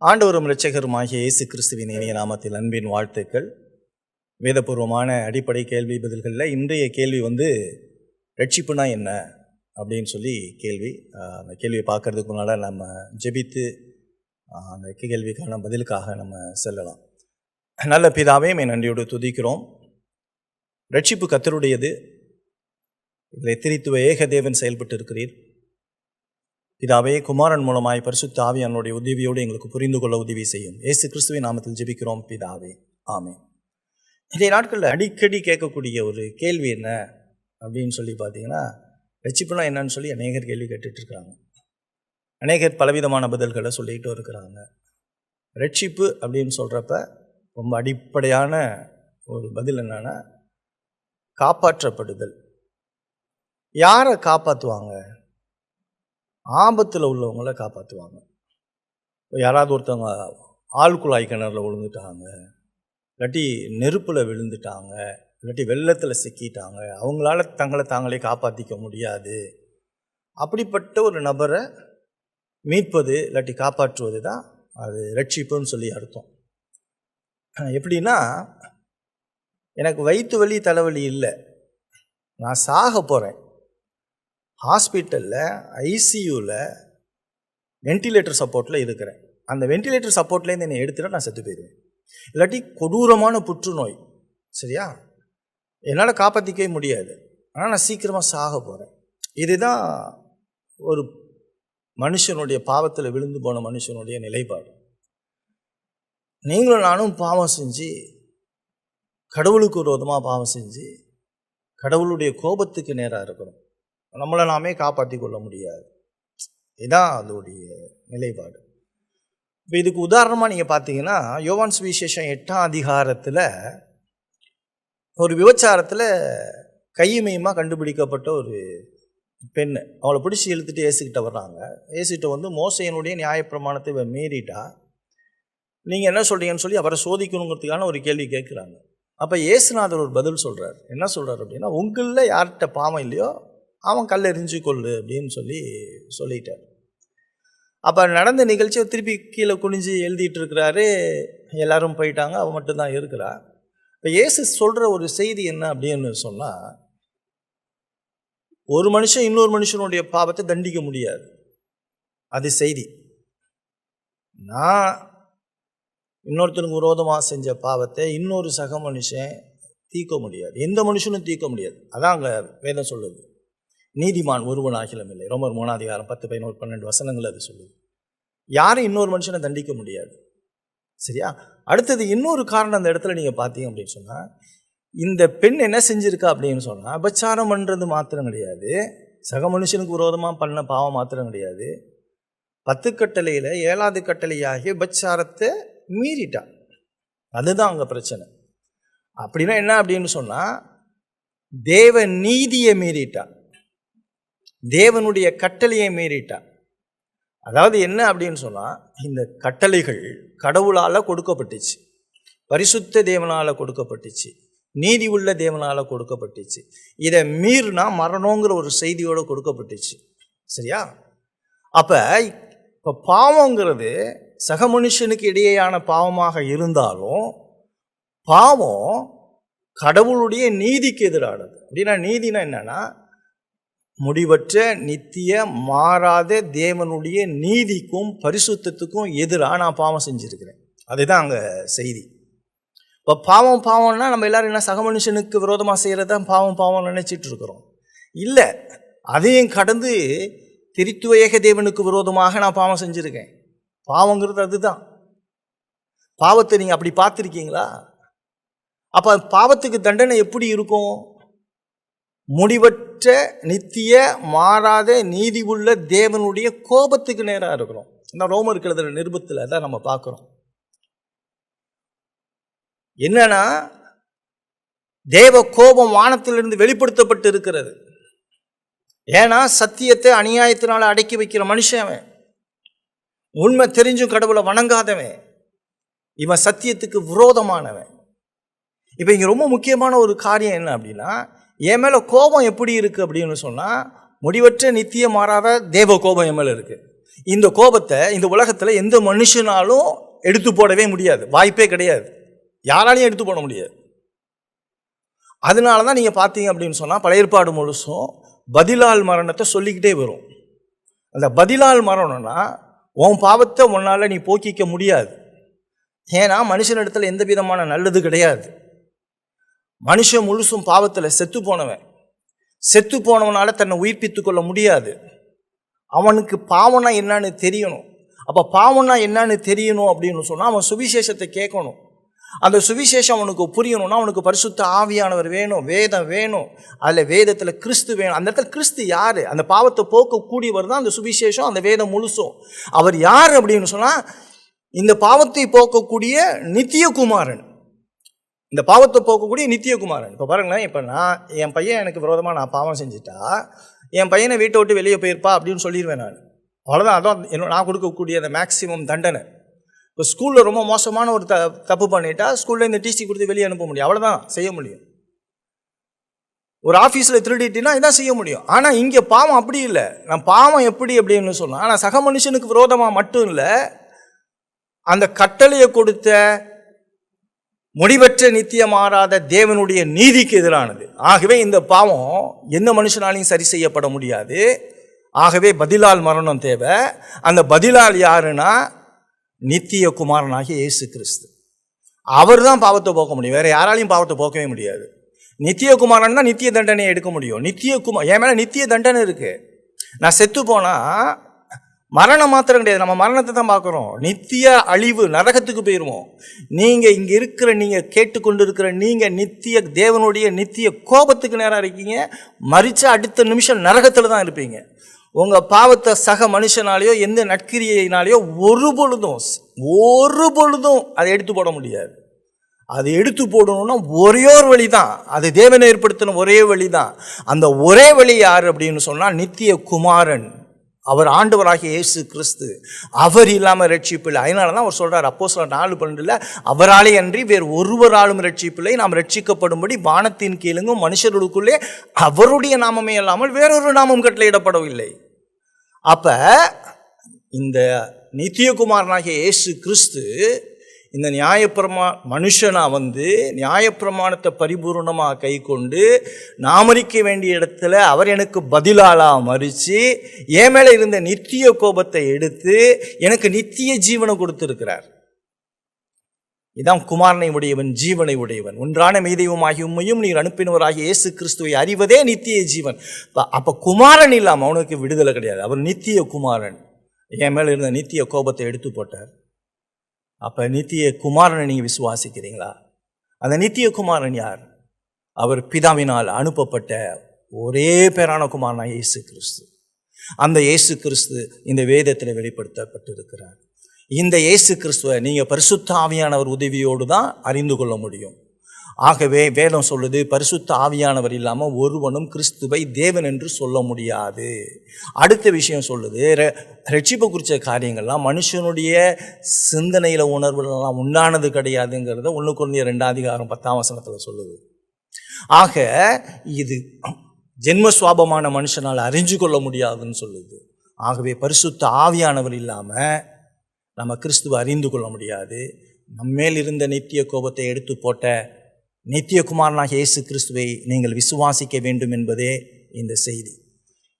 ஆண்டவரும் இரட்சகருமாகிய இயேசு கிறிஸ்துவின் இனிய நாமத்தில் அன்பின் வாழ்த்துக்கள். வேதபூர்வமான அடிப்படை கேள்வி பதில்களில் இன்றைய கேள்வி ரட்சிப்புனா என்ன அப்படின்னு சொல்லி கேள்வி. அந்த கேள்வியை பார்க்கறதுக்கு முன்னால் நம்ம ஜெபித்து அந்த கேள்விக்கான பதிலுக்காக நம்ம செல்லலாம். நல்ல பிதாவே, நன்றியோடு துதிக்கிறோம். ரட்சிப்பு கர்த்தருடையது. இதில் திரித்துவ ஏக தேவன் செயல்பட்டு இருக்கிறீர். பிதாவே, குமாரன் மூலமாய் பரிசுத்த ஆவியானுடைய உதவியோடு எங்களுக்கு புரிந்து கொள்ள உதவி செய்யும். இயேசு கிறிஸ்துவின் நாமத்தில் ஜெபிக்கிறோம் பிதாவே, ஆமென். இன்றைய நாட்களில் அடிக்கடி கேட்கக்கூடிய ஒரு கேள்வி என்ன அப்படின்னு சொல்லி பார்த்தீங்கன்னா, ரட்சிப்புனா என்னன்னு சொல்லி அநேகர் கேள்வி கேட்டுட்ருக்கிறாங்க. அநேகர் பலவிதமான பதில்களை சொல்லிகிட்டு இருக்கிறாங்க. ரட்சிப்பு அப்படின்னு சொல்கிறப்ப ரொம்ப அடிப்படையான ஒரு பதில் என்னன்னா, காப்பாற்றப்படுதல். யாரை காப்பாற்றுவாங்க? ஆபத்தில் உள்ளவங்கள காப்பாற்றுவாங்க. யாராவது ஒருத்தவங்க ஆழ்குழாய் கிணறுல விழுந்துட்டாங்க, இல்லாட்டி நெருப்பில் விழுந்துட்டாங்க, இல்லாட்டி வெள்ளத்தில் சிக்கிட்டாங்க, அவங்களால தங்களை தாங்களே காப்பாற்றிக்க முடியாது. அப்படிப்பட்ட ஒரு நபரை மீட்பது இல்லாட்டி காப்பாற்றுவது தான் அது ரட்சிப்புன்னு சொல்லி அர்த்தம். எப்படின்னா, எனக்கு வயிற்று வலி தலைவலி இல்லை, நான் சாக போகிறேன், ஹாஸ்பிட்டலில் ஐசியூவில் வென்டிலேட்டர் சப்போர்ட்டில் இருக்கிறேன், அந்த வென்டிலேட்டர் சப்போர்ட்லேருந்து என்னை எடுத்துகிட்டா நான் செத்து போயிடுவேன். இல்லாட்டி கொடூரமான புற்றுநோய், சரியா, என்னால் காப்பாற்றிக்கவே முடியாது, ஆனால் நான் சீக்கிரமாக சாக போகிறேன். இதுதான் ஒரு மனுஷனுடைய பாவத்தில் விழுந்து போன மனுஷனுடைய நிலைப்பாடு. நீங்களும் நானும் பாவம் செஞ்சு, கடவுளுக்கு விரோதமாக பாவம் செஞ்சு, கடவுளுடைய கோபத்துக்கு நேராக இருக்கிறோம். நம்மளை நாமே காப்பாற்றி கொள்ள முடியாது. இதுதான் அதோடைய நிலைப்பாடு. இப்போ இதுக்கு உதாரணமாக நீங்கள் பார்த்தீங்கன்னா, யோவான் சுவிசேஷம் 8ஆம் அதிகாரத்தில் ஒரு விபச்சாரத்தில் கையுமையுமாக கண்டுபிடிக்கப்பட்ட ஒரு பெண், அவளை பிடிச்சி இழுத்துட்டு ஏசுக்கிட்ட வர்றாங்க. ஏசுக்கிட்ட மோசையினுடைய நியாயப்பிரமாணத்தை மீறிட்டா, நீங்கள் என்ன சொல்கிறீங்கன்னு சொல்லி அவரை சோதிக்கணுங்கிறதுக்கான ஒரு கேள்வி கேட்குறாங்க. அப்போ இயேசுநாதர் ஒரு பதில் சொல்கிறார். என்ன சொல்கிறார் அப்படின்னா, உங்களில் யார்கிட்ட பாவம் இல்லையோ அவன் கல் எறிஞ்சு கொள்ளு அப்படின்னு சொல்லிட்டார். அப்போ நடந்த நிகழ்ச்சியை திருப்பி கீழே குனிஞ்சு எழுதிட்டு இருக்கிறாரு. எல்லாரும் போயிட்டாங்க, அவன் மட்டும்தான் இருக்கிறா. இப்போ இயேசு சொல்கிற ஒரு செய்தி என்ன அப்படின்னு சொன்னால், ஒரு மனுஷன் இன்னொரு மனுஷனுடைய பாவத்தை தண்டிக்க முடியாது, அது செய்தி. நான் இன்னொருத்தனுக்கு விரோதமாக செஞ்ச பாவத்தை இன்னொரு சக மனுஷன் தீர்க்க முடியாது, எந்த மனுஷனும் தீர்க்க முடியாது. அதான் அங்கே வேதம் சொல்லுது. நீதிமான் ஒருவன் ஆகிலும் இல்லை. ரோமர் 3ஆம் அதிகாரம் 10, 11, 12 வசனங்கள் அது சொல்லுது. யாரும் இன்னொரு மனுஷனை தண்டிக்க முடியாது, சரியா. அடுத்தது இன்னொரு காரணம் அந்த இடத்துல நீங்கள் பார்த்தீங்க அப்படின்னு சொன்னால், இந்த பெண் என்ன செஞ்சுருக்கா அப்படின்னு சொன்னால், அபச்சாரம் பண்ணுறது மாத்திரம் கிடையாது, சக மனுஷனுக்கு விரோதமாக பண்ண பாவம் மாத்திரம் கிடையாது, 10 கட்டளையில் 7வது கட்டளையாகிய அபச்சாரத்தை மீறிட்டான். அதுதான் அங்கே பிரச்சனை. அப்படின்னா என்ன அப்படின்னு சொன்னால், தேவ நீதியை மீறிட்டான், தேவனுடைய கட்டளையை மீறிட்டான். அதாவது என்ன அப்படின்னு சொன்னால், இந்த கட்டளைகள் கடவுளால் கொடுக்கப்பட்டுச்சு, பரிசுத்த தேவனால் கொடுக்கப்பட்டுச்சு, நீதி உள்ள தேவனால் கொடுக்கப்பட்டுச்சு. இதை மீறினா மரணங்கிற ஒரு செய்தியோடு கொடுக்கப்பட்டுச்சு, சரியா. இப்போ பாவங்கிறது சக மனுஷனுக்கு இடையேயான பாவமாக இருந்தாலும், பாவம் கடவுளுடைய நீதிக்கு எதிரானது. அப்படின்னா நீதினா என்னன்னா, முடிவற்ற நித்திய மாறாத தேவனுடைய நீதிக்கும் பரிசுத்தத்துக்கும் எதிராக நான் பாவம் செஞ்சுருக்கிறேன். அதுதான் அங்கே செய்தி. இப்போ பாவம்னா நம்ம எல்லோரும் என்ன சக மனுஷனுக்கு விரோதமாக செய்கிறத பாவம் நினச்சிட்டு இருக்கிறோம். இல்லை, அதையும் கடந்து திரித்துவ ஏக தேவனுக்கு விரோதமாக நான் பாவம் செஞ்சுருக்கேன். பாவங்கிறது அதுதான். பாவத்தை நீங்கள் அப்படி பார்த்துருக்கீங்களா? அப்போ பாவத்துக்கு தண்டனை எப்படி இருக்கும்? முடிவற்ற நித்திய மாறாத நீதி உள்ள தேவனுடைய கோபத்துக்கு நேராக இருக்கிறோம். இந்த ரோமருக்கு எழுதுகிற நிருபத்தில் தான் நம்ம பார்க்குறோம். என்னன்னா, தேவ கோபம் வானத்திலிருந்து வெளிப்படுத்தப்பட்டு இருக்கிறது. ஏன்னா சத்தியத்தை அநியாயத்தினால அடக்கி வைக்கிற மனுஷன், உண்மை தெரிஞ்சும் கடவுளை வணங்காதவன், இவன் சத்தியத்துக்கு விரோதமானவன். இப்போ இங்கே ரொம்ப முக்கியமான ஒரு காரியம் என்ன அப்படின்னா, என் மேலே கோபம் எப்படி இருக்குது அப்படின்னு சொன்னால், முடிவற்ற நித்திய மாறாத தேவ கோபம் என் மேலே இருக்குது. இந்த கோபத்தை இந்த உலகத்தில் எந்த மனுஷனாலும் எடுத்து போடவே முடியாது, வாய்ப்பே கிடையாது, யாராலையும் எடுத்து போட முடியாது. அதனால தான் நீங்கள் பார்த்தீங்க அப்படின்னு சொன்னால் பழைய ஏற்பாடு முழுசும் பதிலால் மரணத்தை சொல்லிக்கிட்டே வரும். அந்த பதிலால் மரணம்னா உன் பாவத்தை உன்னால் நீ போக்கிக்க முடியாது. ஏன்னா மனுஷனிடத்தில் எந்த விதமான நல்லது கிடையாது. மனுஷன் முழுசும் பாவத்தில் செத்து போனவனால தன்னை உயிர்ப்பித்து கொள்ள முடியாது. அவனுக்கு பாவம்னா என்னன்னு தெரியணும். அப்போ பாவம்னா என்னன்னு தெரியணும் அப்படின்னு சொன்னால் அவன் சுவிசேஷத்தை கேட்கணும். அந்த சுவிசேஷம் அவனுக்கு புரியணும்னா அவனுக்கு பரிசுத்த ஆவியானவர் வேணும், வேதம் வேணும், அதில் வேதத்தில் கிறிஸ்து வேணும். அந்த இடத்துல கிறிஸ்து யார்? அந்த பாவத்தை போக்கக்கூடியவர் தான் அந்த சுவிசேஷம், அந்த வேதம் முழுசும். அவர் யார் அப்படின்னு சொன்னால் இந்த பாவத்தை போக்கக்கூடிய நித்தியகுமாரன், இந்த பாவத்தை போக்கக்கூடிய நித்தியகுமாரன். இப்போ பாருங்களேன், இப்போ என் பையன் எனக்கு விரோதமாக நான் பாவம் செஞ்சுட்டா என் பையனை வீட்டை விட்டு வெளியே போயிருப்பா அப்படின்னு சொல்லிடுவேன் நான். அவ்வளோதான். அதான் நான் கொடுக்கக்கூடிய அந்த மேக்சிமம் தண்டனை. இப்போ ஸ்கூலில் ரொம்ப மோசமான ஒரு தப்பு பண்ணிட்டா ஸ்கூலில் இந்த டிசி கொடுத்து வெளியே அனுப்ப முடியும், அவ்வளோதான் செய்ய முடியும். ஒரு ஆஃபீஸில் திருடிட்டினா இதான் செய்ய முடியும். ஆனால் இங்கே பாவம் அப்படி இல்லை. நான் பாவம் எப்படி அப்படின்னு சொன்னால், ஆனால் சக மனுஷனுக்கு விரோதமாக மட்டும் இல்லை, அந்த கட்டளையை கொடுத்த முடிவற்ற நித்தியம் மாறாத தேவனுடைய நீதிக்கு எதிரானது. ஆகவே இந்த பாவம் எந்த மனுஷனாலையும் சரி செய்யப்பட முடியாது. ஆகவே பதிலால் மரணம் தேவை. அந்த பதிலால் யாருன்னா நித்திய குமாரனாகிய இயேசு கிறிஸ்து. அவர் தான் பாவத்தை போக்க முடியும், வேற யாராலையும் பாவத்தை போக்கவே முடியாது. நித்திய குமாரன் தான் நித்திய தண்டனையை எடுக்க முடியும். என் மேலே நித்திய தண்டனை இருக்கு. நான் செத்து போனா மரணம் மாத்திரம் கிடையாது, நம்ம மரணத்தை தான் பார்க்குறோம். நித்திய அழிவு, நரகத்துக்கு போயிடுவோம். நீங்கள் இங்கே இருக்கிற, நீங்கள் கேட்டுக்கொண்டு இருக்கிற நீங்கள் நித்திய தேவனுடைய நித்திய கோபத்துக்கு நேராக இருக்கீங்க. மரிச்சா அடுத்த நிமிஷம் நரகத்தில் தான் இருப்பீங்க. உங்கள் பாவத்தை சக மனுஷனாலேயோ எந்த நற்கிரியையினாலேயோ ஒரு பொழுதும் அதை எடுத்து போட முடியாது. அது எடுத்து போடணும்னா ஒரே ஒரு வழி தான், அது தேவனை ஏற்படுத்தின ஒரே வழி தான். அந்த ஒரே வழி யார் அப்படின்னு சொன்னால் நித்திய குமாரன், அவர் ஆண்டவராகிய இயேசு கிறிஸ்து. அவர் இல்லாமல் ரட்சிப்பில்லை. அதனால தான் அவர் சொல்கிறார் அப்போஸ்தலர் 4:12, அவராலே அன்றி வேறு ஒருவராலும் ரட்சிப்பில்லை, நாம் ரட்சிக்கப்படும்படி வானத்தின் கீழுங்கும் மனுஷர்களுக்குள்ளே அவருடைய நாமமே அல்லாமல் வேறொரு நாமம் கட்டளையிடப்படவில்லை. அப்போ இந்த நித்தியகுமாரனாகிய இயேசு கிறிஸ்து இந்த மனுஷனாக நியாயப்பிரமாணத்தை பரிபூர்ணமாக கை கொண்டு நான் மரிக்க வேண்டிய இடத்துல அவர் எனக்கு பதிலாளாக மரித்து என் மேலே இருந்த நித்திய கோபத்தை எடுத்து எனக்கு நித்திய ஜீவனை கொடுத்திருக்கிறார். இதான் குமாரனை உடையவன், ஜீவனை உடையவன், ஒன்றான மெய்தெய்வமாகி உம்மையும் நீர் அனுப்பினவராகிய இயேசு கிறிஸ்துவை அறிவதே நித்திய ஜீவன். அப்போ குமாரன் இல்லாமல் அவனுக்கு விடுதலை கிடையாது. அவர் நித்திய குமாரன். என் மேலே இருந்த நித்திய கோபத்தை எடுத்து போட்டார். அப்போ நித்திய குமாரனை நீங்கள் விசுவாசிக்கிறீங்களா? அந்த நித்திய குமாரன் யார்? அவர் பிதாவினால் அனுப்பப்பட்ட ஒரே பேரான குமாரனாக இயேசு கிறிஸ்து. அந்த இயேசு கிறிஸ்து இந்த வேதத்தில் வெளிப்படுத்தப்பட்டிருக்கிறார். இந்த இயேசு கிறிஸ்துவை நீங்கள் பரிசுத்த ஆவியானவர் உதவியோடு தான் அறிந்து கொள்ள முடியும். ஆகவே வேதம் சொல்லுது, பரிசுத்த ஆவியானவர் இல்லாமல் ஒருவனும் கிறிஸ்துவை தேவன் என்று சொல்ல முடியாது. அடுத்த விஷயம் சொல்லுது, ரட்சிப்பு குறித்த காரியங்கள்லாம் மனுஷனுடைய சிந்தனையில் உணர்வுலாம் உண்டானது கிடையாதுங்கிறத 1 கொரிந்தியர் 2:10 சொல்லுது. ஆக இது ஜென்ம சுவாபமான மனுஷனால் அறிஞ்சு கொள்ள முடியாதுன்னு சொல்லுது. ஆகவே பரிசுத்த ஆவியானவர் இல்லாமல் நம்ம கிறிஸ்துவை அறிந்து கொள்ள முடியாது. நம்மேல் இருந்த நித்திய கோபத்தை எடுத்து போட்ட நித்திய குமாரனாகிய இயேசு கிறிஸ்துவை நீங்கள் விசுவாசிக்க வேண்டும் என்பதே இந்த செய்தி.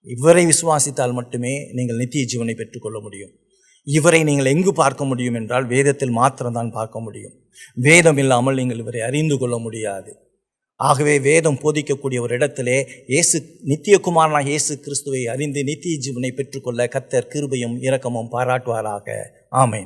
இவரை விசுவாசித்தால் மட்டுமே நீங்கள் நித்திய ஜீவனை பெற்றுக்கொள்ள முடியும். இவரை நீங்கள் எங்கு பார்க்க முடியும் என்றால் வேதத்தில் மாத்திரம்தான் பார்க்க முடியும். வேதம் இல்லாமல் நீங்கள் இவரை அறிந்து கொள்ள முடியாது. ஆகவே வேதம் போதிக்கக்கூடிய ஒரு இடத்திலே நித்திய குமாரனாகிய இயேசு கிறிஸ்துவை அறிந்து நித்திய ஜீவனை பெற்றுக்கொள்ள கர்த்தர் கிருபையும் இரக்கமும் பாராட்டுவாராக. ஆமென்.